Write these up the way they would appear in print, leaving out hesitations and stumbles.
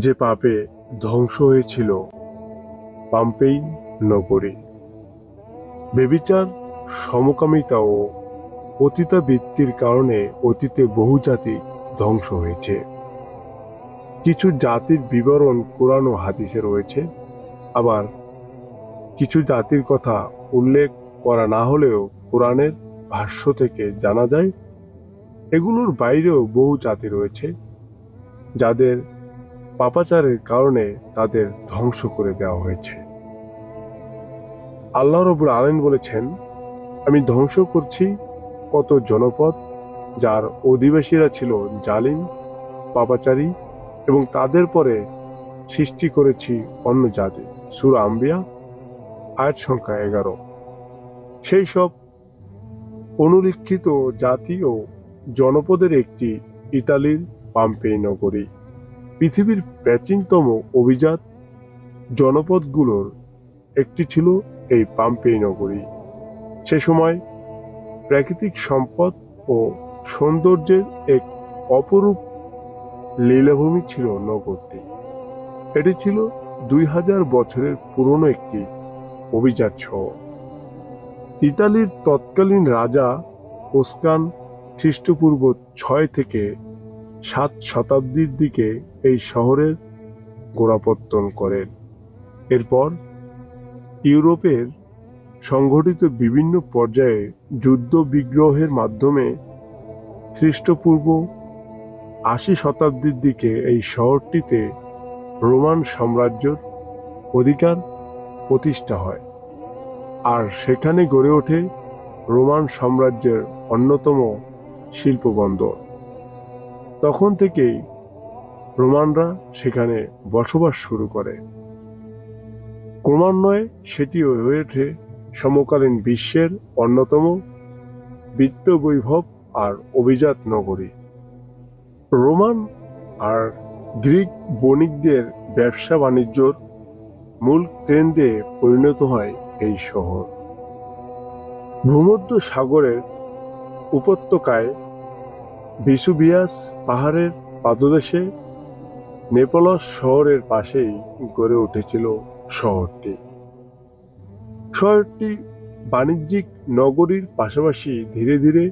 যে পাপে ধ্বংস হয়েছিল পম্পেই নগরী। ব্যভিচার, সমকামিতা ও পতিতাবৃত্তির কারণে অতীতে বহু জাতি ধ্বংস হয়েছে। কিছু জাতির বিবরণ কোরআন ও হাদিসে রয়েছে, আবার কিছু জাতির কথা উল্লেখ করা না হলেও কোরআনের ভাষ্য থেকে জানা যায় এগুলোর বাইরেও বহু জাতি রয়েছে যাদের পাপাচারের কারণে তাদের ধ্বংস করে দেওয়া হয়েছে। আল্লাহ রাব্বুল আলামিন বলেছেন, আমি ধ্বংস করছি কত জনপদ যার অধিবাসীরা ছিল জালিম, পাপাচারী, এবং তাদের পরে সৃষ্টি করেছি অন্য জাতি। সূরা আম্বিয়া আয়াত সংখ্যা 11। সেই সব অনুলিখিত জাতি ও জনপদের একটি ইতালির পম্পেই নগরী। পৃথিবীর প্রাচীনতম অভিজাত জনপদগুলোর একটি ছিল এই পম্পেই নগরী। সে সময় প্রাকৃতিক সম্পদ ও সৌন্দর্যের এক অপরূপ লীলাভূমি ছিল নগরটি। এটি ছিল 2000 বছরের পুরনো একটি অভিজাত শহর। ইতালির তৎকালীন রাজা ওস্কান খ্রিস্টপূর্ব 6 থেকে 7 শতাব্দীর দিকে এই শহরের গোড়াপত্তন করেন। এরপর ইউরোপের সংঘটিত বিভিন্ন পর্যায়ে যুদ্ধ বিগ্রহের মাধ্যমে খ্রিস্টপূর্ব 80 শতাব্দীর দিকে এই শহরটিতে রোমান সাম্রাজ্যের অধিকার প্রতিষ্ঠা হয়, আর সেখানে গড়ে ওঠে রোমান সাম্রাজ্যের অন্যতম শিল্পবন্দর। তখন থেকেই রোমানরা সেখানে বসবাস শুরু করে। ক্রমান্বয়ে সেটি হয়ে ওঠে সমকালীন বিশ্বের অন্যতম বিত্তবৈভব আর অভিজাত নগরী। রোমান আর গ্রিক বণিকদের ব্যবসা বাণিজ্যর মূল কেন্দ্রে পরিণত হয় এই শহর। ভূমধ্য সাগরের উপত্যকায় ভিসুভিয়াস পাহাড়ের পাদদেশে নেপলস শহরের পাশেই গড়ে উঠেছিল শহরটি। শহরটি বাণিজ্যিক নগরীর পাশাপাশি ধীরে ধীরে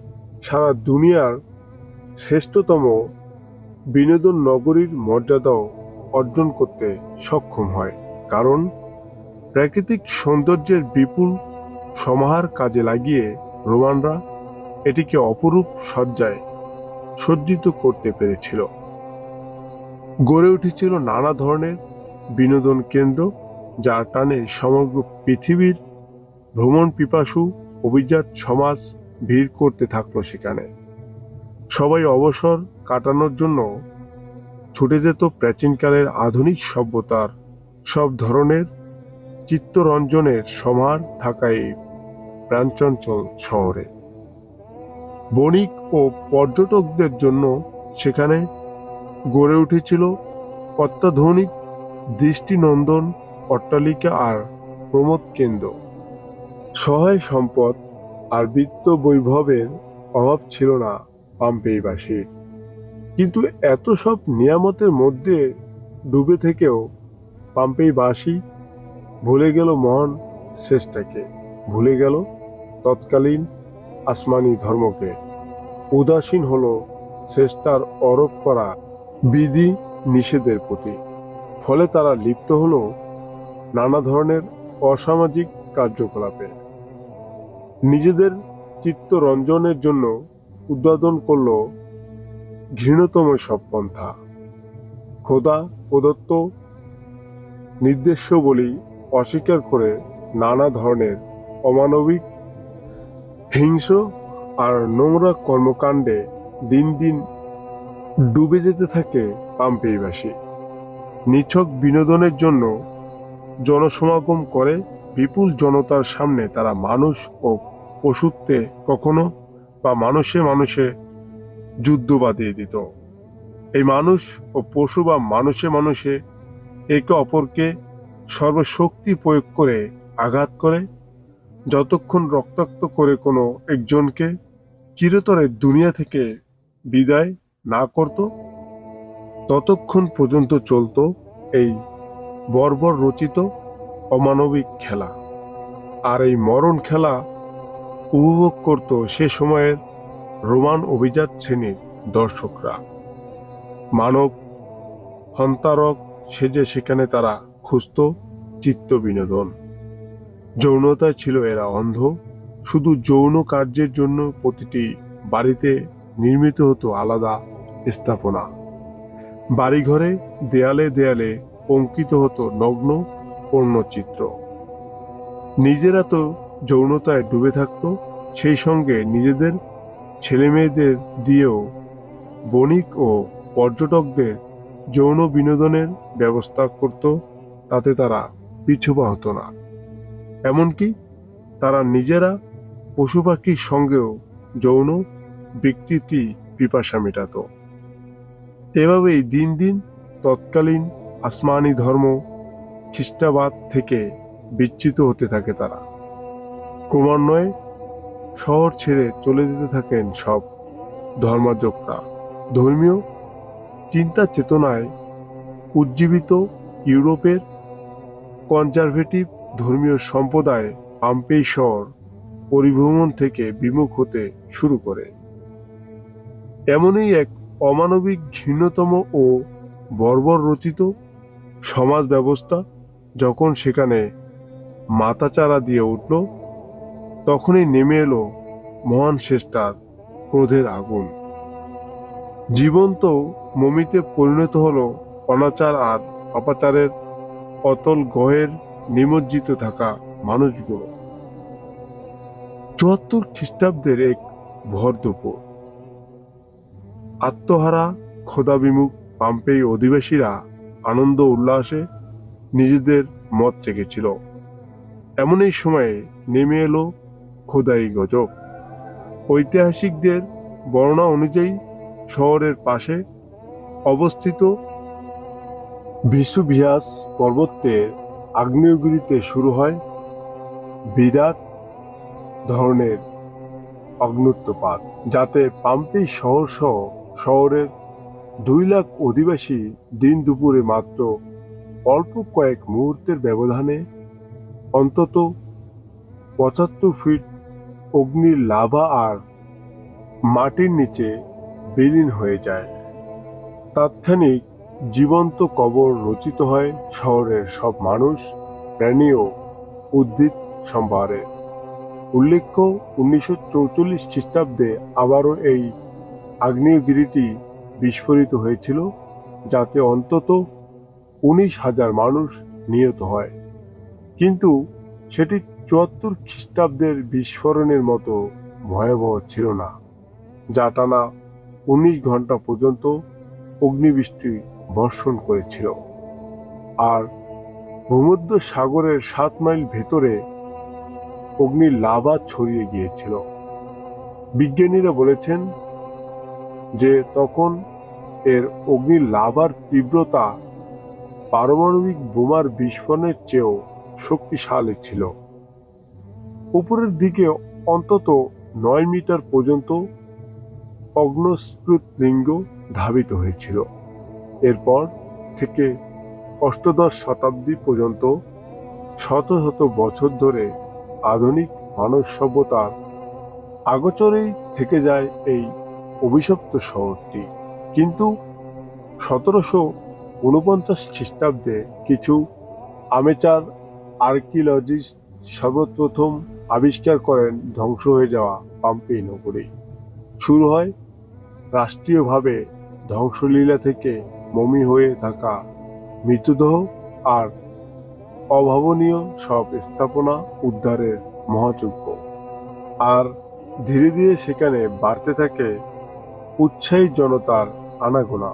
সারা দুনিয়ার শ্রেষ্ঠতম বিনোদন নগরীর মর্যাদাও অর্জন করতে সক্ষম হয়, কারণ প্রাকৃতিক সৌন্দর্যের বিপুল সমাহার কাজে লাগিয়ে রোমানরা এটিকে অপরূপ সজ্জায় সজ্জিত করতে পেরেছিল। গড়ে উঠেছিল নানা ধরনের বিনোদন কেন্দ্র, যার টানে সমগ্র পৃথিবীর ভ্রমণ পিপাসু অভিজাত সমাজ ভিড় করতে থাকলো সেখানে। সবাই অবসর কাটানোর জন্য ছুটে যেত প্রাচীনকালের আধুনিক সভ্যতার সব ধরনের চিত্তরঞ্জনের সমাহার থাকা এই প্রাণচঞ্চল শহরে। বণিক ও পর্যটকদের জন্য সেখানে গড়ে উঠেছিল অত্যাধুনিক দৃষ্টিনন্দন অট্টালিকা আর প্রমোদ কেন্দ্র। সহায় সম্পদ আর বিত্ত বৈভবের অভাব ছিল না পম্পেইবাসীর, কিন্তু এত সব নিয়ামতের মধ্যে ডুবে থেকেও পম্পেইবাসী ভুলে গেল মহান শ্রেষ্ঠাকে, ভুলে গেল তৎকালীন আসমানি ধর্মকে। উদাসীন হলো শ্রেষ্ঠার আরোপ করা বিধি নিষেধের প্রতি। ফলে তারা লিপ্ত হলো নানা ধরনের অসামাজিক কার্যকলাপে। নিজেদের চিত্তরঞ্জনের জন্য উদ্ভাবন করল ঘৃণ্যতম সব পন্থা। খোদা প্রদত্ত নির্দেশাবলী অস্বীকার করে নানা ধরনের অমানবিক, হিংস্র আর নোংরা কর্মকাণ্ডে দিন দিন ডুবে যেতে থাকে পম্পেইবাসী। নিছক বিনোদনের জন্য জনসমাগম করে বিপুল জনতার সামনে তারা মানুষ ও পশুত্বে কখনো বা মানুষে মানুষে যুদ্ধ বাঁধিয়ে দিত। এই মানুষ ও পশু বা মানুষে মানুষে একে অপরকে সর্বশক্তি প্রয়োগ করে আঘাত করে, যতক্ষণ রক্তাক্ত করে কোনো একজনকে চিরতরে দুনিয়া থেকে বিদায় না করত, ততক্ষণ পর্যন্ত চলত এই বর্বর রচিত অমানবিক খেলা। আর এই মরণ খেলা উপভোগ করত সে সময়ের রোমান অভিজাত শ্রেণীর দর্শকরা। মানব হন্তারক সেজে সেখানে তারা খুঁজত চিত্ত বিনোদন। যৌনতায় ছিল এরা অন্ধ। শুধু যৌন কার্যের জন্য প্রতিটি বাড়িতে নির্মিত হতো আলাদা স্থাপনা। বাড়িঘরে দেয়ালে দেয়ালে অঙ্কিত হতো নগ্ন পর্ণচিত্র। নিজেরা তো যৌনতায় ডুবে থাকতো, সেই সঙ্গে নিজেদের ছেলেমেয়েদের দিয়েও বণিক ও পর্যটকদের যৌন বিনোদনের ব্যবস্থা করত। তাতে তারা পিছুপা হতো না। এমনকি তারা নিজেরা পশু পাখির সঙ্গেও যৌন বিকৃতি পিপাসা মেটাত। এভাবেই দিন দিন তৎকালীন আসমানি ধর্ম খ্রিস্টাবাদ থেকে বিচ্যুত হতে থাকে তারা। ক্রমান্বয়ে শহর ছেড়ে চলে যেতে থাকেন সব ধর্মার্জকরা। ধর্মীয় চিন্তা চেতনায় উজ্জীবিত ইউরোপের কনজারভেটিভ ধর্মীয় সম্প্রদায় পম্পেই শহর পরিভ্রমণ থেকে বিমুখ হতে শুরু করে। এমনই এক অমানবিক, ঘৃণ্যতম ও বর্বর রচিত সমাজ ব্যবস্থা যখন সেখানে মাথাচাড়া দিয়ে উঠল, তখনই নেমে এলো মহান স্রষ্টার ক্রোধের আগুন। জীবন্ত মমিতে পরিণত হলো অনাচার আর অপাচারের অতল গহের নিমজ্জিত থাকা মানুষগুলো। ৭৪ খ্রিস্টাব্দের এক ভর দুপুর আত্মহারা খোদাবিমুখ পম্পেই অধিবাসীরা আনন্দ উল্লাসে নিজেদের মত রেখেছিল। এমন এই সময়ে নেমে এলো খোদাই গজব। ঐতিহাসিকদের বর্ণনা অনুযায়ী শহরের পাশে অবস্থিত ভিসুভিয়াস পর্বতের আগ্নেয়গিরিতে শুরু হয় বিরাট ধরনের অগ্ন্যুৎপাত, যাতে পম্পেই শহর সহ শহরের ২ লাখ অধিবাসী দিন দুপুরে মাত্র অল্প কয়েক মুহূর্তের ব্যবধানে অন্তত ৭৫ ফিট অগ্নির লাভা আর মাটির নিচে বিলীন হয়ে যায়। তাৎক্ষণিক জীবন্ত কবর রচিত হয় শহরের সব মানুষ, প্রাণী ও উদ্ভিদ সম্ভারে। উল্লেখ্য, ১৯৪৪ খ্রিস্টাব্দে আবারও এই আগ্নেয়গিরিটি বিস্ফোরিত হয়েছিল, যাতে অন্তত ১৯,০০০ মানুষ নিহত হয়। কিন্তু সেটি ৭৪ খ্রিস্টাব্দের বিস্ফোরণের মতো ভয়াবহ ছিল না, যা টানা ১৯ ঘন্টা পর্যন্ত অগ্নিবৃষ্টি বর্ষণ করেছিল। আর ভূমধ্য সাগরের ৭ মাইল ভেতরে অগ্নির লাভা ছড়িয়ে গিয়েছিল। বিজ্ঞানীরা বলেছেন যে তখন এর অগ্নির লাভার তীব্রতা পারমাণবিক বোমার বিস্ফোরণের চেয়েও শক্তিশালী ছিল। উপরের দিকে অন্তত ৯ মিটার পর্যন্ত অগ্ন্যস্ফুলিঙ্গ ধাবিত হয়েছিল। এরপর থেকে অষ্টাদশ শতাব্দী পর্যন্ত শত শত বছর ধরে আধুনিক মানব সভ্যতার আগোচরেই থেকে যায় এই অভিশপ্ত শহরটি। কিন্তু ১৭৪৯ খ্রিস্টাব্দে কিছু আমেচার আর্কিওলজিস্ট সর্বপ্রথম আবিষ্কার করেন ধ্বংস হয়ে যাওয়া পম্পেই নগরী। শুরু হয় রাষ্ট্রীয়ভাবে ধ্বংসলীলা থেকে মমি হয়ে থাকা মৃতদেহ আর অভাবনীয় সব স্থাপনা উদ্ধারের মহাযজ্ঞ। আর ধীরে ধীরে সেখানে বাড়তে থাকে উৎসাহী জনতার আনাগোনা।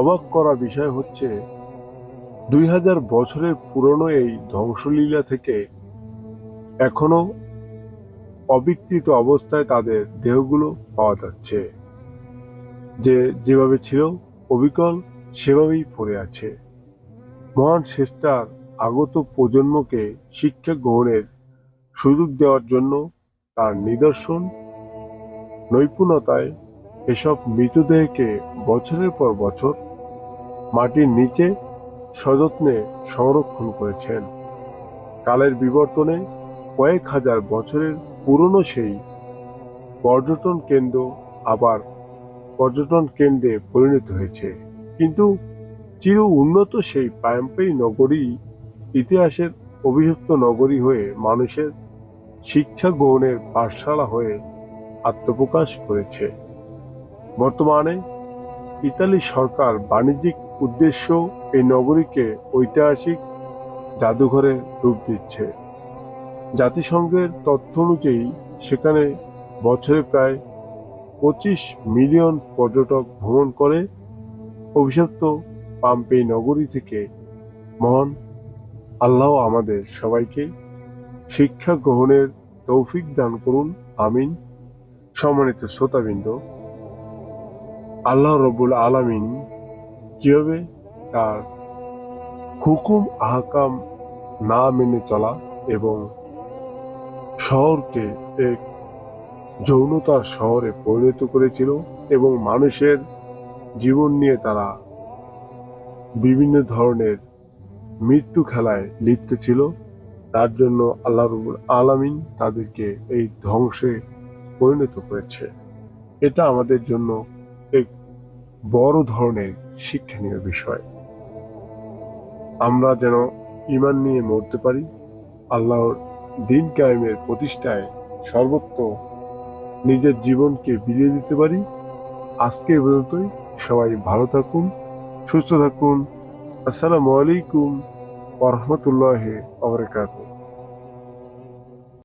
অবাক করা বিষয় হচ্ছে, ২০০০ বছরের পুরনো এই ধ্বংসলীলা থেকে এখনো অবিকৃত অবস্থায় তাদের দেহগুলো পাওয়া যাচ্ছে, যেভাবে ছিল অবিকল সেভাবেই পড়ে আছে। মহান স্রষ্টার আগত প্রজন্মকে শিক্ষা গ্রহণের সুযোগ দেওয়ার জন্য তার নিদর্শন নৈপুণ্যতায় এসব মৃতদেহকে বছরের পর বছর মাটির নিচে সযত্নে সংরক্ষণ করেছেন। কালের বিবর্তনে কয়েক হাজার বছরের পুরনো সেই পর্যটন কেন্দ্র আবার পর্যটন কেন্দ্রে পরিণত হয়েছে। কিন্তু চির উন্নত সেই পাম্পেই নগরী ইতিহাসের অভিশপ্ত নগরী হয়ে মানুষের শিক্ষা গ্রহণের পাঠশালা হয়ে আত্মপ্রকাশ করেছে। বর্তমানে ইতালি সরকার বাণিজ্যিক উদ্দেশ্য এই নগরীকে ঐতিহাসিক জাদুঘরে রূপ দিচ্ছে। জাতিসংঘের তথ্য অনুযায়ী সেখানে বছরে প্রায় 25 মিলিয়ন পর্যটক ভ্রমণ করে। অভিশপ্ত পাম্পেই নগরী থেকে মহান আল্লাহ আমাদের সবাইকে শিক্ষা গ্রহণের তৌফিক দান করুন, আমিন। সম্মানিত শ্রোতাবৃন্দ, আল্লাহ রব্বুল আলামিন কিভাবে তার হুকুম আহকাম না মেনে চলা এবং শহরকে এক যৌনতার শহরে পরিণত করেছিল এবং মানুষের জীবন নিয়ে তারা বিভিন্ন ধরনের মৃত্যু খেলায় লিপ্ত ছিল, তার জন্য আল্লাহ রাব্বুল আলামিন তাদেরকে এই ধ্বংসে পরিণত করেছে। এটা আমাদের জন্য এক বড় ধরনের শিক্ষণীয় বিষয়। আমরা যেন ঈমান নিয়ে মরতে পারি, আল্লাহর দ্বীন কায়েমের প্রতিষ্ঠায় সর্বত্র নিজের জীবনকে বিলিয়ে দিতে পারি। আজকে এ পর্যন্তই। সবাই ভালো থাকুন, সুস্থ থাকুন। আসসালামু আলাইকুম ওয়া রাহমাতুল্লাহি ওয়া বারাকাতুহু।